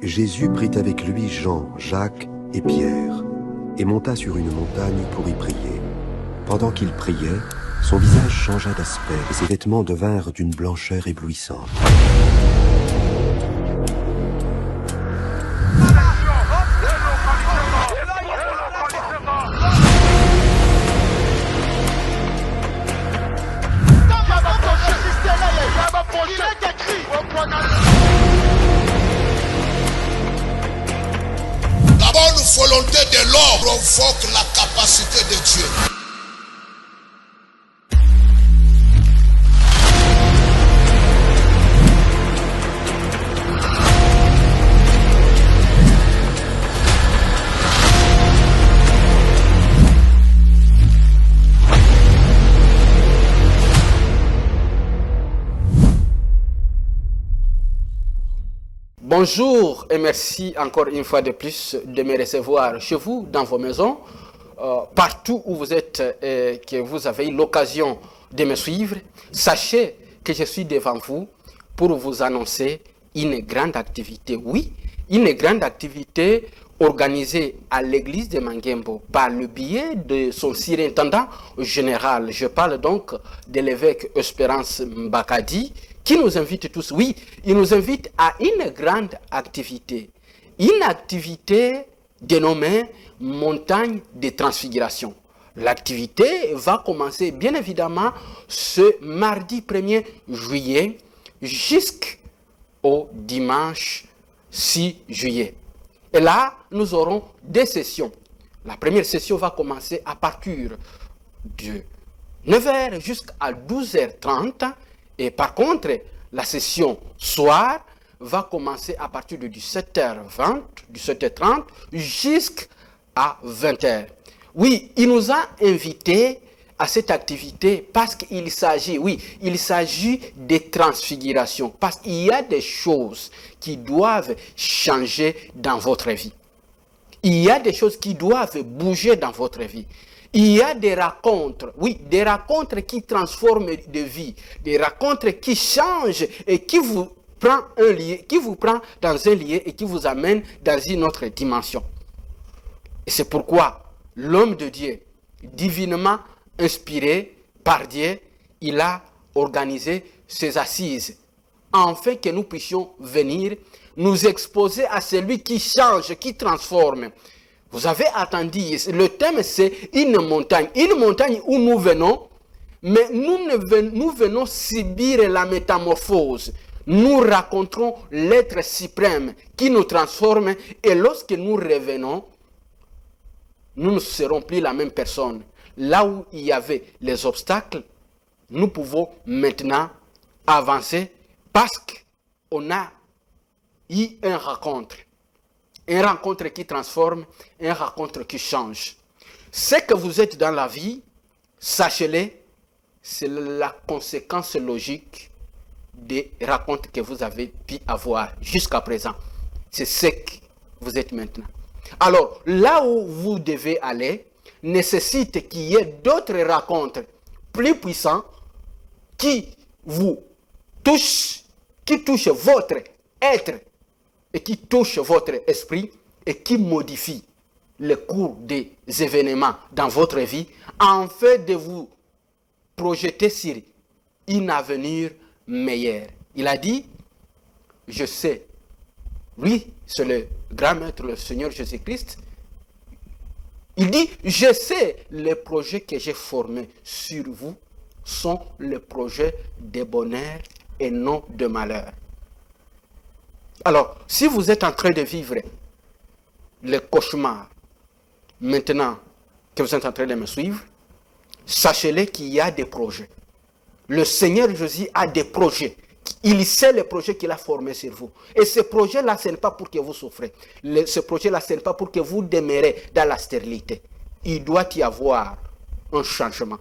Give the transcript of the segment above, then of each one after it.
Jésus prit avec lui Jean, Jacques et Pierre, et monta sur une montagne pour y prier. Pendant qu'il priait, son visage changea d'aspect, et ses vêtements devinrent d'une blancheur éblouissante. La bonne volonté de l'homme provoque la capacité de Dieu. Bonjour et merci encore une fois de plus de me recevoir chez vous, dans vos maisons, partout où vous êtes et que vous avez eu l'occasion de me suivre. Sachez que je suis devant vous pour vous annoncer une grande activité. Oui, une grande activité organisée à l'église de Mangembo par le biais de son surintendant général. Je parle donc de l'évêque Espérance Mbakadi, qui nous invite tous, oui, il nous invite à une grande activité. Une activité dénommée Montagne de Transfiguration. L'activité va commencer bien évidemment ce mardi 1er juillet jusqu'au dimanche 6 juillet. Et là, nous aurons deux sessions. La première session va commencer à partir de 9h jusqu'à 12h30. Et par contre, la session soir va commencer à partir de 17h20, 17h30 jusqu'à 20h. Oui, il nous a invités à cette activité parce qu'il s'agit, il s'agit de transfiguration. Parce qu'il y a des choses qui doivent changer dans votre vie. Il y a des choses qui doivent bouger dans votre vie. Il y a des rencontres, des rencontres qui transforment de vie, des rencontres qui changent et qui vous prend dans un lieu et qui vous amène dans une autre dimension. Et c'est pourquoi l'homme de Dieu, divinement inspiré par Dieu, il a organisé ces assises, afin que nous puissions venir nous exposer à celui qui change, qui transforme. Vous avez attendu, le thème c'est une montagne où nous venons, mais nous venons subir la métamorphose. Nous rencontrons l'être suprême qui nous transforme et lorsque nous revenons, nous ne serons plus la même personne. Là où il y avait les obstacles, nous pouvons maintenant avancer parce qu'on a eu une rencontre. Une rencontre qui transforme, une rencontre qui change. Ce que vous êtes dans la vie, sachez-le, c'est la conséquence logique des rencontres que vous avez pu avoir jusqu'à présent. C'est ce que vous êtes maintenant. Alors, là où vous devez aller, nécessite qu'il y ait d'autres rencontres plus puissantes qui vous touchent, qui touchent votre être et qui touche votre esprit et qui modifie le cours des événements dans votre vie, afin de vous projeter sur un avenir meilleur. Il a dit, je sais, lui, c'est le grand maître, le Seigneur Jésus-Christ, il dit, je sais, les projets que j'ai formés sur vous sont les projets de bonheur et non de malheur. Alors, si vous êtes en train de vivre le cauchemar, maintenant que vous êtes en train de me suivre, sachez-le qu'il y a des projets. Le Seigneur Jésus a des projets. Il sait les projets qu'il a formés sur vous. Et ce projet-là, ce n'est pas pour que vous souffrez. Ce projet-là, ce n'est pas pour que vous demeurez dans la stérilité. Il doit y avoir un changement.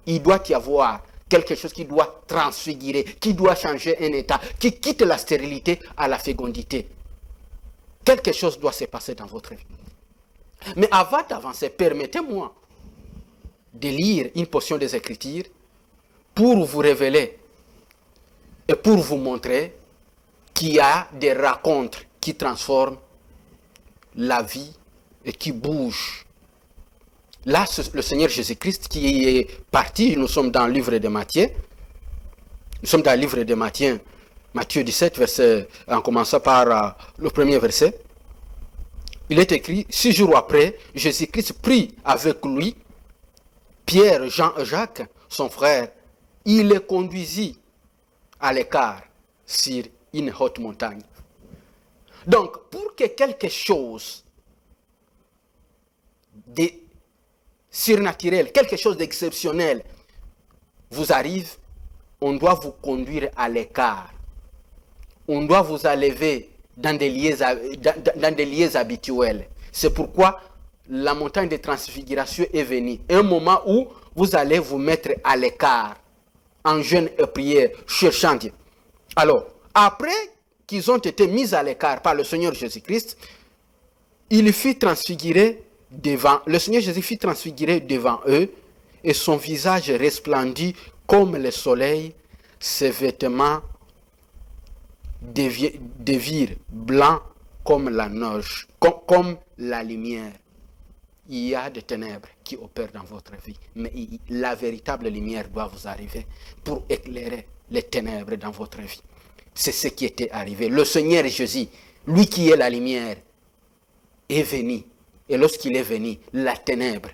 Il doit y avoir quelque chose qui doit transfigurer, qui doit changer un état, qui quitte la stérilité à la fécondité. Quelque chose doit se passer dans votre vie. Mais avant d'avancer, permettez-moi de lire une portion des Écritures pour vous révéler et pour vous montrer qu'il y a des rencontres qui transforme la vie et qui bouge. Là, le Seigneur Jésus-Christ qui est parti, nous sommes dans le livre de Matthieu. Nous sommes dans le livre de Matthieu, Matthieu 17, verset, en commençant par le premier verset. Il est écrit, 6 jours après, Jésus-Christ prit avec lui Pierre, Jean et Jacques, son frère. Il les conduisit à l'écart sur une haute montagne. Donc, pour que quelque chose de surnaturel, quelque chose d'exceptionnel vous arrive, on doit vous conduire à l'écart. On doit vous enlever dans des lieux habituels. C'est pourquoi la montagne de transfiguration est venue. Un moment où vous allez vous mettre à l'écart, en jeûne et prière, cherchant Dieu. Alors, après qu'ils ont été mis à l'écart par le Seigneur Jésus-Christ, le Seigneur Jésus fut transfiguré devant eux, et son visage resplendit comme le soleil, ses vêtements devirent blancs comme la neige, comme la lumière. Il y a des ténèbres qui opèrent dans votre vie, mais la véritable lumière doit vous arriver pour éclairer les ténèbres dans votre vie. C'est ce qui était arrivé. Le Seigneur Jésus, lui qui est la lumière, est venu. Et lorsqu'il est venu, la ténèbre,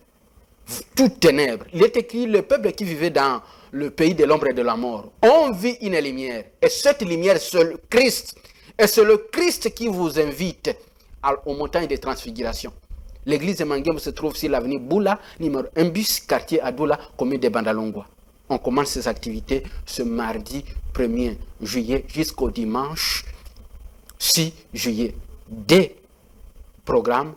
toute ténèbre, il est écrit, le peuple qui vivait dans le pays de l'ombre et de la mort, on vit une lumière. Et cette lumière, c'est le Christ. Et c'est le Christ qui vous invite aux montagnes de transfiguration. L'église de Mangem se trouve sur l'avenue Boula, numéro 1 bis, quartier Adoula, commune de Bandalongwa. On commence ces activités ce mardi 1er juillet jusqu'au dimanche 6 juillet. Des programmes,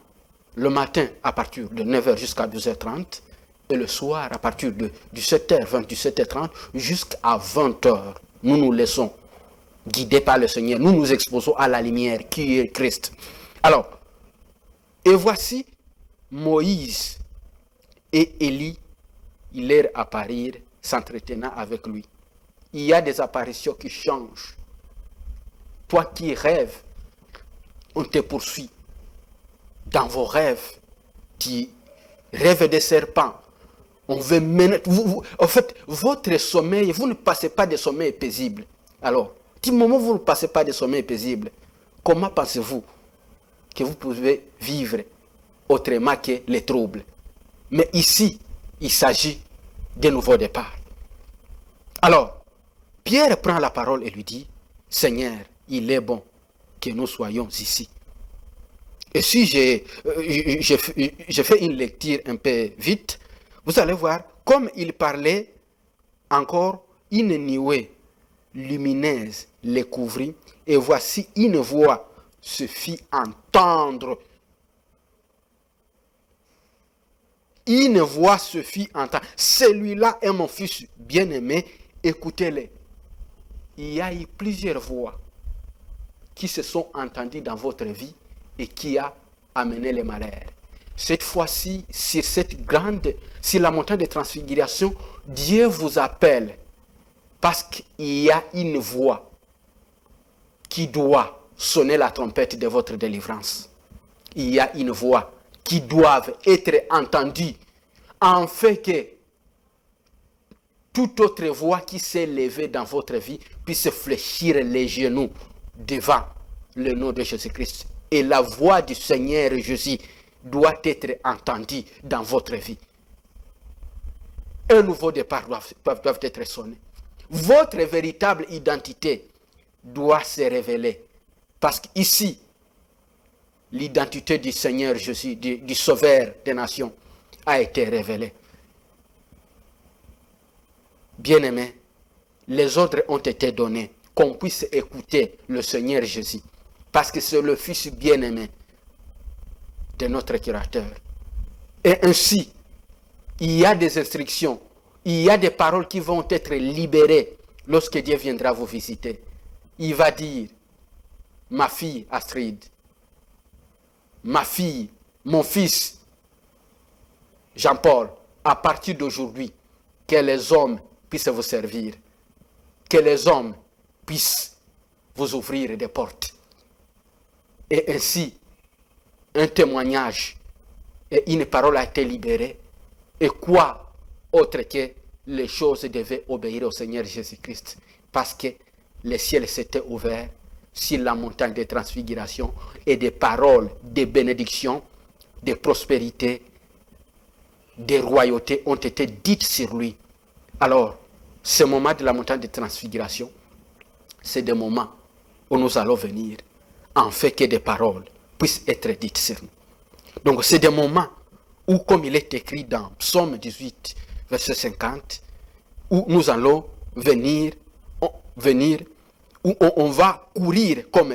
le matin à partir de 9h jusqu'à 12h30 et le soir à partir de 17h20, 17h30 jusqu'à 20h. Nous nous laissons guider par le Seigneur. Nous nous exposons à la lumière qui est Christ. Alors, et voici Moïse et Élie, ils leur apparurent s'entretenant avec lui. Il y a des apparitions qui changent. Toi qui rêves, on te poursuit. Dans vos rêves, tu rêves des serpents. On veut mener. En fait, votre sommeil, vous ne passez pas de sommeil paisible. Alors, du moment où vous ne passez pas de sommeil paisible, comment pensez-vous que vous pouvez vivre autrement que les troubles? Mais ici, il s'agit d'un nouveau départ. Alors, Pierre prend la parole et lui dit, Seigneur, il est bon que nous soyons ici. Et si j'ai fait une lecture un peu vite, vous allez voir, comme il parlait encore, une nuée lumineuse les couvrit, et voici une voix se fit entendre. Une voix se fit entendre. Celui-là est mon fils bien-aimé, écoutez-le. Il y a eu plusieurs voix qui se sont entendues dans votre vie et qui a amené les malheurs. Cette fois-ci, sur la montagne de transfiguration, Dieu vous appelle parce qu'il y a une voix qui doit sonner la trompette de votre délivrance. Il y a une voix qui doit être entendue en fait que toute autre voix qui s'est levée dans votre vie puisse fléchir les genoux devant le nom de Jésus-Christ. Et la voix du Seigneur Jésus doit être entendue dans votre vie. Un nouveau départ doit être sonné. Votre véritable identité doit se révéler. Parce qu'ici, l'identité du Seigneur Jésus, du Sauveur des nations, a été révélée. Bien-aimés, les ordres ont été donnés, qu'on puisse écouter le Seigneur Jésus. Parce que c'est le Fils bien-aimé de notre Créateur. Et ainsi, il y a des instructions, il y a des paroles qui vont être libérées lorsque Dieu viendra vous visiter. Il va dire, ma fille Astrid, ma fille, mon fils Jean-Paul, à partir d'aujourd'hui, que les hommes puissent vous servir, que les hommes puissent vous ouvrir des portes. Et ainsi, un témoignage et une parole a été libérée. Et quoi autre que les choses devaient obéir au Seigneur Jésus-Christ, parce que les ciels s'étaient ouverts sur la montagne de transfiguration et des paroles de bénédiction, de prospérité, de royauté ont été dites sur lui. Alors, ce moment de la montagne de transfiguration, c'est des moments où nous allons venir en fait que des paroles puissent être dites sur nous. Donc, c'est des moments où, comme il est écrit dans Psaume 18, verset 50, où nous allons venir où on va courir comme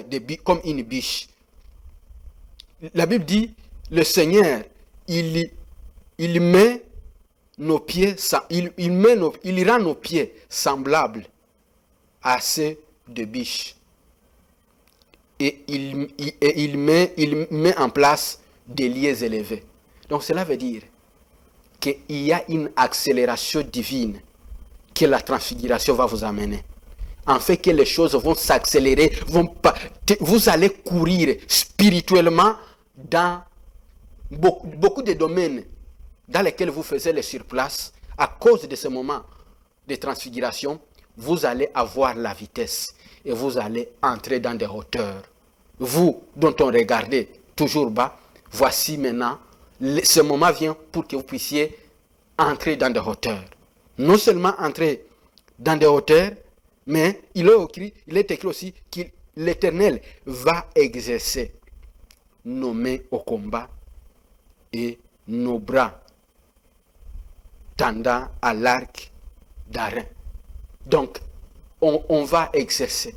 une biche. La Bible dit, le Seigneur, il met nos pieds, il rend nos pieds semblables à ceux de biche. Et il met en place des lieux élevés. Donc cela veut dire qu'il y a une accélération divine que la transfiguration va vous amener. En fait que les choses vont s'accélérer, vous allez courir spirituellement dans beaucoup de domaines dans lesquels vous faisiez les surplaces. À cause de ce moment de transfiguration, vous allez avoir la vitesse et vous allez entrer dans des hauteurs. Vous, dont on regardait toujours bas, voici maintenant, ce moment vient pour que vous puissiez entrer dans des hauteurs. Non seulement entrer dans des hauteurs, mais il est écrit aussi que l'Éternel va exercer nos mains au combat et nos bras tendant à l'arc d'Aaron. Donc, on va exercer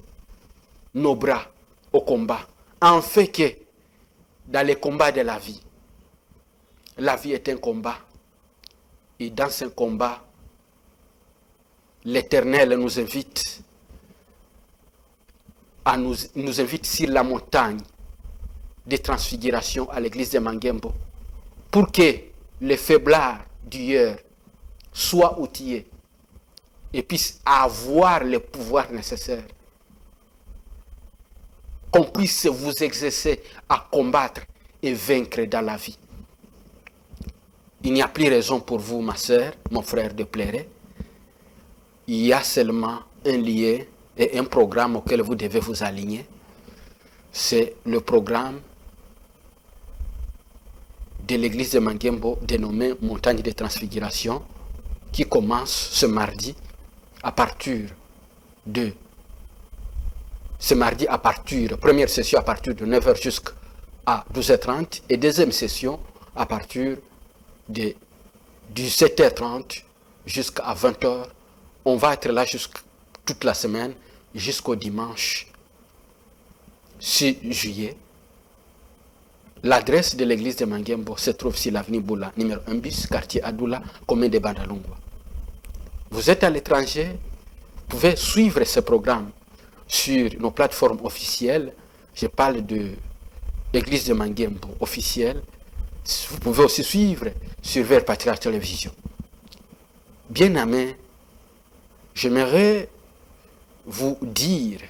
nos bras au combat. En fait que dans les combats de la vie est un combat. Et dans ce combat, l'Éternel nous invite nous invite sur la montagne de transfiguration à l'église de Mangembo pour que les faiblards d'hier soient outillés et puissent avoir le pouvoir nécessaire, qu'on puisse vous exercer à combattre et vaincre dans la vie. Il n'y a plus raison pour vous, ma soeur, mon frère, de pleurer. Il y a seulement un lien et un programme auquel vous devez vous aligner. C'est le programme de l'église de Mangembo dénommé Montagne de Transfiguration qui commence ce mardi à partir de première session à partir de 9h jusqu'à 12h30 et deuxième session à partir de 17h30 jusqu'à 20h. On va être là toute la semaine jusqu'au dimanche 6 juillet. L'adresse de l'église de Mangembo se trouve sur l'avenue Boula, numéro 1 bis, quartier Adoula, commune de Bandalungwa. Vous êtes à l'étranger, vous pouvez suivre ce programme sur nos plateformes officielles. Je parle de l'église de Mangembo officielle. Vous pouvez aussi suivre sur Vers Patriarche Télévision. Bien aimé, j'aimerais vous dire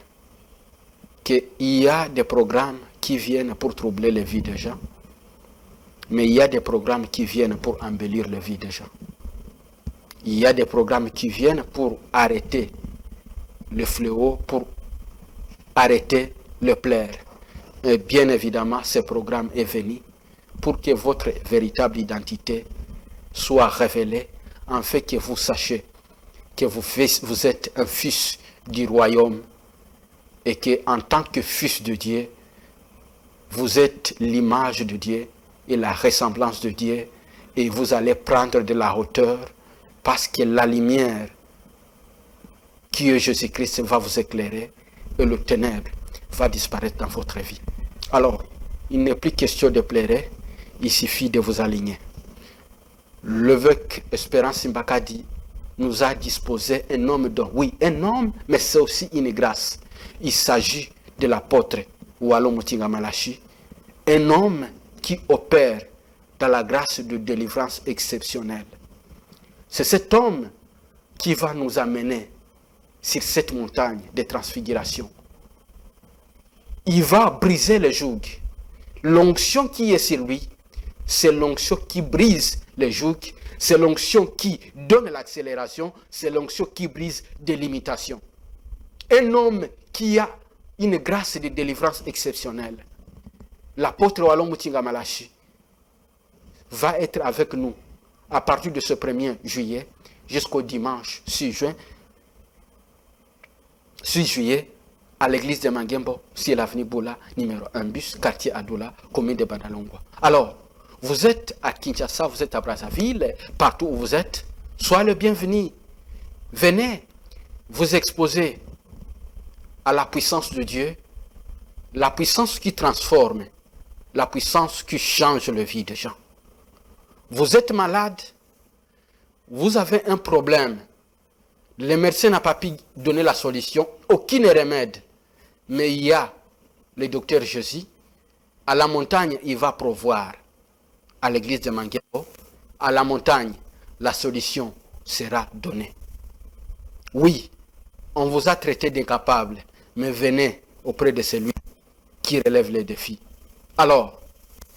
qu'il y a des programmes qui viennent pour troubler les vies des gens, mais il y a des programmes qui viennent pour embellir les vies des gens. Il y a des programmes qui viennent pour arrêter le fléau, pour arrêter le plaire. Et bien évidemment, ce programme est venu pour que votre véritable identité soit révélée, en fait que vous sachiez que vous êtes un fils du royaume et que en tant que fils de Dieu, vous êtes l'image de Dieu et la ressemblance de Dieu et vous allez prendre de la hauteur parce que la lumière qui est Jésus-Christ va vous éclairer et le ténèbre va disparaître dans votre vie. Alors, il n'est plus question de pleurer, il suffit de vous aligner. L'évêque Espérance Mbakadi nous a disposé un homme d'homme. Oui, un homme, mais c'est aussi une grâce. Il s'agit de l'apôtre Oualo Mutinga Malachi, un homme qui opère dans la grâce de délivrance exceptionnelle. C'est cet homme qui va nous amener sur cette montagne de transfiguration. il va briser les jougs. L'onction qui est sur lui, c'est l'onction qui brise les jougs, c'est l'onction qui donne l'accélération, c'est l'onction qui brise des limitations. Un homme qui a une grâce de délivrance exceptionnelle, l'apôtre Wallon Mutinga Malachi, va être avec nous à partir de ce 1er juillet jusqu'au dimanche 6 juillet à l'église de Mangembo, sur l'avenue Boula, numéro 1 bus, quartier Adoula, commune de Bandalongwa. Alors, vous êtes à Kinshasa, vous êtes à Brazzaville, partout où vous êtes, soyez le bienvenu. Venez vous exposer à la puissance de Dieu, la puissance qui transforme, la puissance qui change le vie des gens. Vous êtes malade, vous avez un problème, le médecin n'a pas pu donner la solution, aucun remède, mais il y a le docteur Jésus, à la montagne il va pourvoir, à l'église de Mangembo, à la montagne la solution sera donnée. Oui, on vous a traité d'incapable, mais venez auprès de celui qui relève les défis. Alors,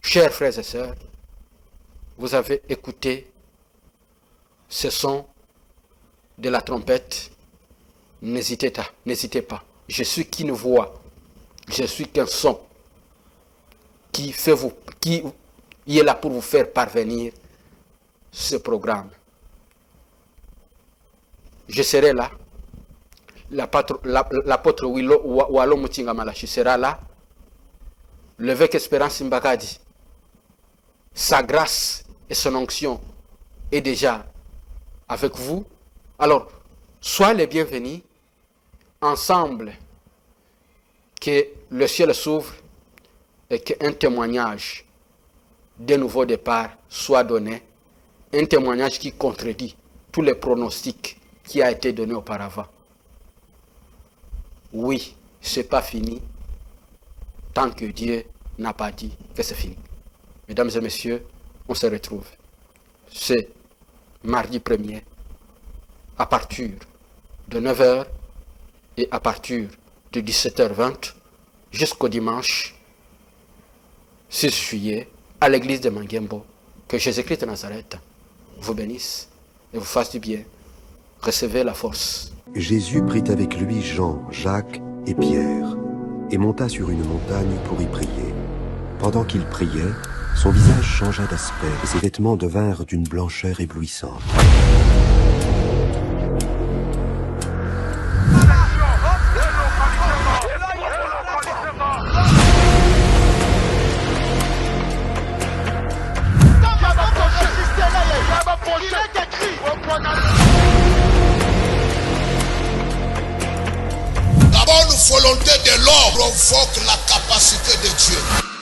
chers frères et sœurs, vous avez écouté ce son de la trompette. N'hésitez pas. Je suis qu'une voix, je suis qu'un son qui est là pour vous faire parvenir ce programme. Je serai là. L'apôtre Wallon Mutinga Malachi sera là. L'évêque Espérance Mbakadi, sa grâce et son onction est déjà avec vous. Alors, soyez les bienvenus. Ensemble, que le ciel s'ouvre et qu'un témoignage de nouveau départ soit donné. Un témoignage qui contredit tous les pronostics qui a été donné auparavant. Oui, ce n'est pas fini tant que Dieu n'a pas dit que c'est fini. Mesdames et messieurs, on se retrouve. C'est mardi 1er à partir de 9h et à partir de 17h20 jusqu'au dimanche 6 juillet à l'église de Mangembo. Que Jésus-Christ de Nazareth vous bénisse et vous fasse du bien. Recevez la force. Jésus prit avec lui Jean, Jacques et Pierre, et monta sur une montagne pour y prier. Pendant qu'il priait, son visage changea d'aspect, et ses vêtements devinrent d'une blancheur éblouissante. La bonne volonté de l'homme provoque la capacité de Dieu.